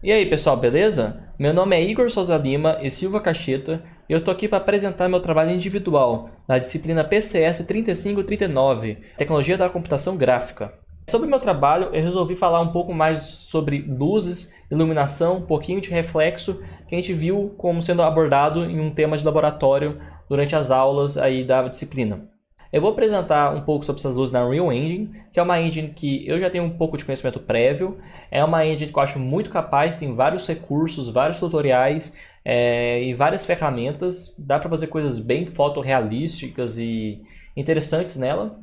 E aí pessoal, beleza? Meu nome é Igor Souza Lima e Silva Cacheta e eu estou aqui para apresentar meu trabalho individual na disciplina PCS 3539, Tecnologia da Computação Gráfica. Sobre o meu trabalho, eu resolvi falar um pouco mais sobre luzes, iluminação, um pouquinho de reflexo que a gente viu como sendo abordado em um tema de laboratório durante as aulas aí da disciplina. Eu vou apresentar um pouco sobre essas luzes na Unreal Engine, que é uma engine que eu já tenho um pouco de conhecimento prévio. É uma engine que eu acho muito capaz, tem vários recursos, vários tutoriais e várias ferramentas. Dá para fazer coisas bem fotorrealísticas e interessantes nela.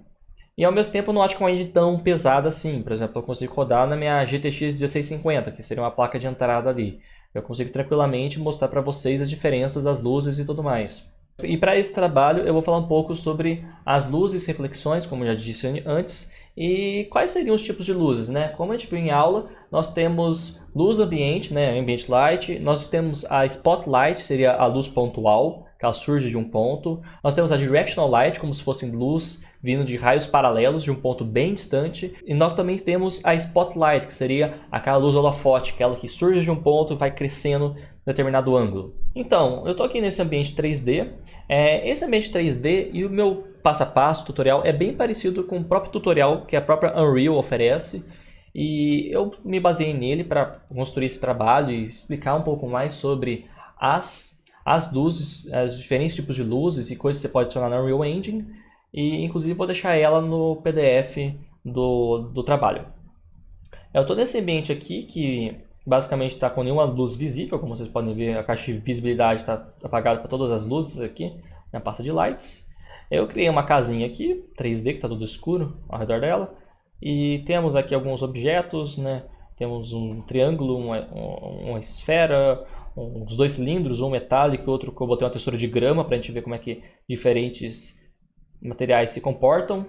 E ao mesmo tempo eu não acho que é uma engine tão pesada assim. Por exemplo, eu consigo rodar na minha GTX 1650, que seria uma placa de entrada ali. Eu consigo tranquilamente mostrar para vocês as diferenças das luzes e tudo mais. E para esse trabalho eu vou falar um pouco sobre as luzes e reflexões, como eu já disse antes, e quais seriam os tipos de luzes, né? Como a gente viu em aula, nós temos luz ambiente, né, ambient light, nós temos a spotlight, seria a luz pontual, que ela surge de um ponto. Nós temos a directional light, como se fosse luz vindo de raios paralelos de um ponto bem distante. E nós também temos a spotlight, que seria aquela luz holofote, aquela que surge de um ponto e vai crescendo em determinado ângulo. Então, eu estou aqui nesse ambiente 3D. Esse ambiente 3D e o meu passo a passo, tutorial, é bem parecido com o próprio tutorial que a própria Unreal oferece. E eu me baseei nele para construir esse trabalho e explicar um pouco mais sobre as luzes, os diferentes tipos de luzes e coisas que você pode adicionar na Unreal Engine. E inclusive vou deixar ela no PDF do trabalho. Eu estou nesse ambiente aqui que basicamente está com nenhuma luz visível, como vocês podem ver, a caixa de visibilidade está apagada para todas as luzes aqui na pasta de lights. Eu criei uma casinha aqui, 3D, que está tudo escuro ao redor dela. E temos aqui alguns objetos, né? Temos um triângulo, uma esfera, uns dois cilindros, um metálico e outro que eu botei uma textura de grama para a gente ver como é que diferentes materiais se comportam.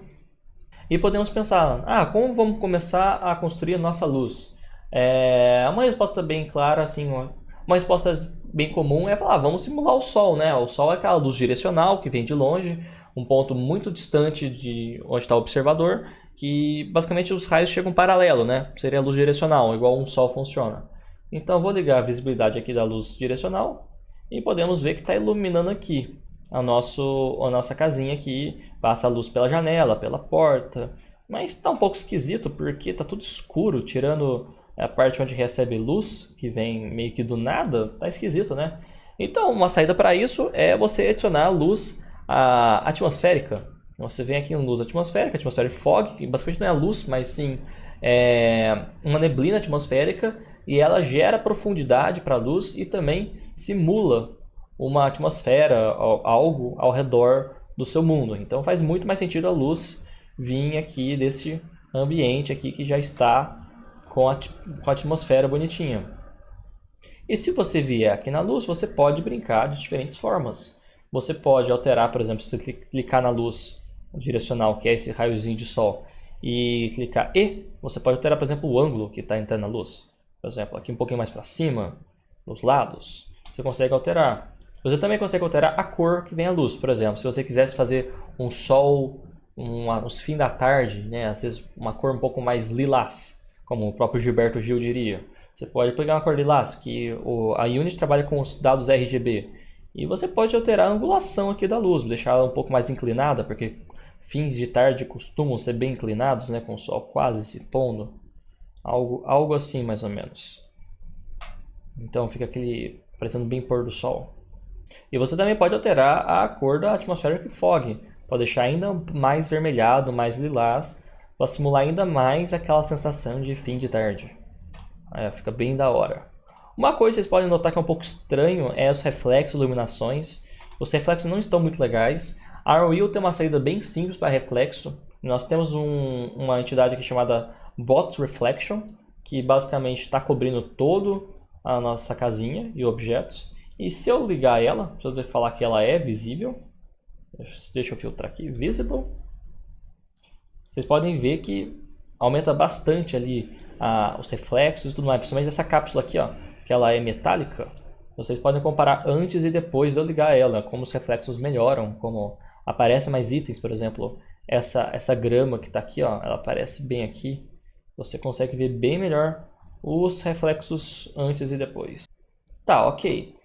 E podemos pensar, como vamos começar a construir a nossa luz? Uma resposta bem clara, assim, uma resposta bem comum é falar, vamos simular o Sol, né? O Sol é aquela luz direcional que vem de longe, um ponto muito distante de onde está o observador, que basicamente os raios chegam paralelo, né? Seria a luz direcional, igual um Sol funciona. Então eu vou ligar a visibilidade aqui da luz direcional e podemos ver que está iluminando aqui a nossa casinha aqui, passa a luz pela janela, pela porta, mas está um pouco esquisito porque está tudo escuro, tirando a parte onde recebe luz, que vem meio que do nada, tá esquisito, né? Então, uma saída para isso é você adicionar luz atmosférica. Você vem aqui em luz atmosférica, atmospheric fog, que basicamente não é a luz, mas sim uma neblina atmosférica, e ela gera profundidade para a luz e também simula uma atmosfera, algo ao redor do seu mundo. Então faz muito mais sentido a luz vir aqui desse ambiente aqui que já está com a atmosfera bonitinha. E se você vier aqui na luz, você pode brincar de diferentes formas. Você pode alterar, por exemplo, se você clicar na luz direcional, que é esse raiozinho de sol, e clicar E, você pode alterar, por exemplo, o ângulo que está entrando na luz. Por exemplo, aqui um pouquinho mais para cima, nos lados, você consegue alterar. Você também consegue alterar a cor que vem a luz. Por exemplo, se você quisesse fazer um sol, uns fim da tarde, né? Às vezes uma cor um pouco mais lilás, como o próprio Gilberto Gil diria. Você pode pegar uma cor lilás, que a Unity trabalha com os dados RGB. E você pode alterar a angulação aqui da luz, deixar ela um pouco mais inclinada, porque fins de tarde costumam ser bem inclinados, né? Com o sol quase se pondo. Algo assim, mais ou menos. Então fica aquele parecendo bem pôr do sol. E você também pode alterar a cor da atmospheric fog. Pode deixar ainda mais vermelhado, mais lilás, para simular ainda mais aquela sensação de fim de tarde. Aí fica bem da hora. Uma coisa que vocês podem notar que é um pouco estranho é os reflexos, iluminações. Os reflexos não estão muito legais. A Unreal tem uma saída bem simples para reflexo. Nós temos uma entidade aqui chamada Box Reflection, que basicamente está cobrindo todo a nossa casinha e objetos. E se eu ligar ela, se eu falar que ela é visível, deixa eu filtrar aqui, visible, vocês podem ver que aumenta bastante ali os reflexos e tudo mais, principalmente essa cápsula aqui, ó, que ela é metálica. Vocês podem comparar antes e depois de eu ligar ela, como os reflexos melhoram, como aparecem mais itens, por exemplo, essa grama que está aqui, ó, ela aparece bem aqui, você consegue ver bem melhor os reflexos antes e depois. Tá, ok.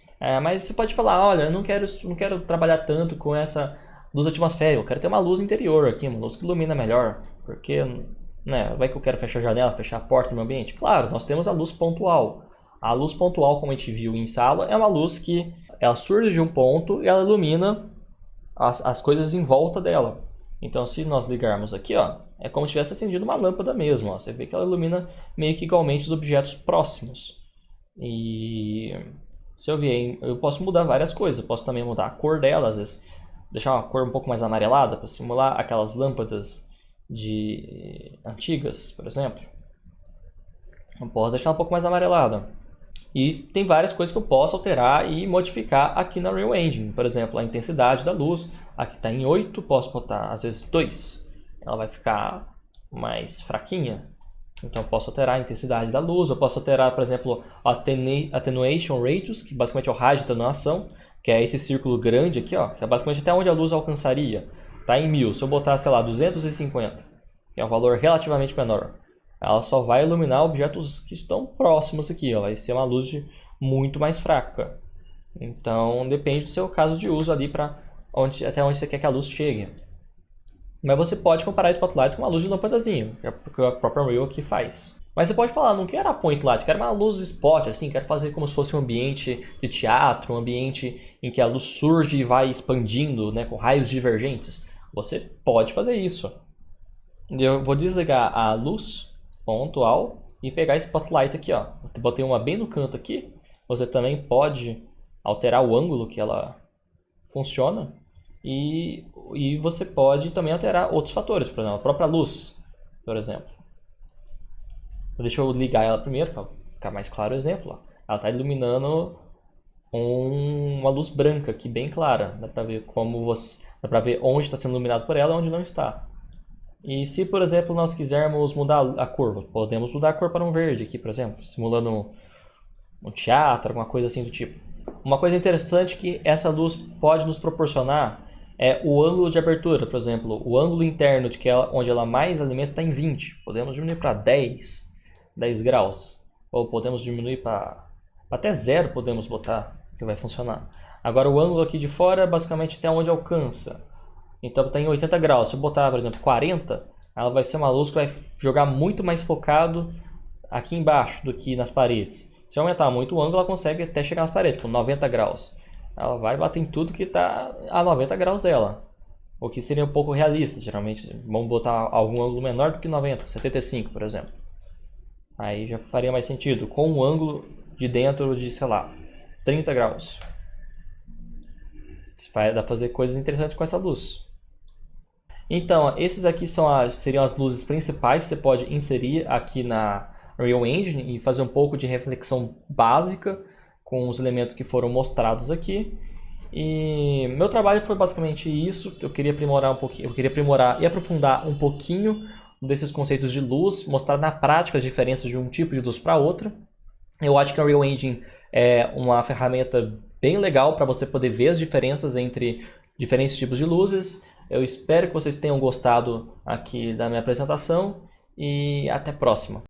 Mas você pode falar, olha, eu não quero trabalhar tanto com essa luz atmosférica, eu quero ter uma luz interior aqui, uma luz que ilumina melhor, porque, né, vai que eu quero fechar a janela, fechar a porta do meu ambiente. Claro, nós temos a luz pontual. A luz pontual, como a gente viu em sala, é uma luz que ela surge de um ponto e ela ilumina as coisas em volta dela. Então, se nós ligarmos aqui, ó, é como se tivesse acendido uma lâmpada mesmo. Ó. Você vê que ela ilumina meio que igualmente os objetos próximos. E se eu vier, eu posso mudar várias coisas. Eu posso também mudar a cor dela, às vezes deixar uma cor um pouco mais amarelada para simular aquelas lâmpadas antigas, por exemplo. Eu posso deixar um pouco mais amarelada. E tem várias coisas que eu posso alterar e modificar aqui na Unreal Engine. Por exemplo, a intensidade da luz. Aqui está em 8, posso botar às vezes 2. Ela vai ficar mais fraquinha. Então eu posso alterar a intensidade da luz. Eu posso alterar, por exemplo, a Attenuation Radius, que basicamente é o raio de atenuação, que é esse círculo grande aqui, ó, que é basicamente até onde a luz alcançaria. Está em 1000. Se eu botar, sei lá, 250, que é um valor relativamente menor, ela só vai iluminar objetos que estão próximos aqui, ó. Vai ser uma luz muito mais fraca. Então depende do seu caso de uso ali para até onde você quer que a luz chegue. Mas você pode comparar Spotlight com uma luz de lâmpadazinha, que é o que a própria Unreal aqui faz. Mas você pode falar, não quero a point light, quero uma luz spot, assim, quero fazer como se fosse um ambiente de teatro, um ambiente em que a luz surge e vai expandindo, né, com raios divergentes. Você pode fazer isso. Eu vou desligar a luz pontual e pegar esse Spotlight aqui, ó. Eu botei uma bem no canto aqui. Você também pode alterar o ângulo que ela funciona e você pode também alterar outros fatores, por exemplo, a própria luz, por exemplo. Deixa eu ligar ela primeiro para ficar mais claro o exemplo. Ó. Ela está iluminando uma luz branca aqui bem clara. Dá para ver dá para ver onde está sendo iluminado por ela e onde não está. E se, por exemplo, nós quisermos mudar a cor, podemos mudar a cor para um verde aqui, por exemplo, simulando um teatro, alguma coisa assim do tipo. Uma coisa interessante que essa luz pode nos proporcionar é o ângulo de abertura, por exemplo, o ângulo interno onde ela mais alimenta está em 20. Podemos diminuir para 10 graus, ou podemos diminuir para até 0, podemos botar, que vai funcionar. Agora o ângulo aqui de fora é basicamente até onde alcança. Então está em 80 graus. Se eu botar, por exemplo, 40, ela vai ser uma luz que vai jogar muito mais focado aqui embaixo do que nas paredes. Se eu aumentar muito o ângulo, ela consegue até chegar nas paredes, por 90 graus. Ela vai bater em tudo que está a 90 graus dela. O que seria um pouco realista, geralmente. Vamos botar algum ângulo menor do que 90, 75, por exemplo. Aí já faria mais sentido, com um ângulo de dentro de, sei lá, 30 graus. Dá para fazer coisas interessantes com essa luz. Então, esses aqui seriam as luzes principais que você pode inserir aqui na Unreal Engine e fazer um pouco de reflexão básica com os elementos que foram mostrados aqui. E meu trabalho foi basicamente isso. Eu queria aprimorar um pouquinho, eu queria aprimorar e aprofundar um pouquinho desses conceitos de luz, mostrar na prática as diferenças de um tipo de luz para outra. Eu acho que a Unreal Engine é uma ferramenta bem legal para você poder ver as diferenças entre diferentes tipos de luzes. Eu espero que vocês tenham gostado aqui da minha apresentação e até a próxima.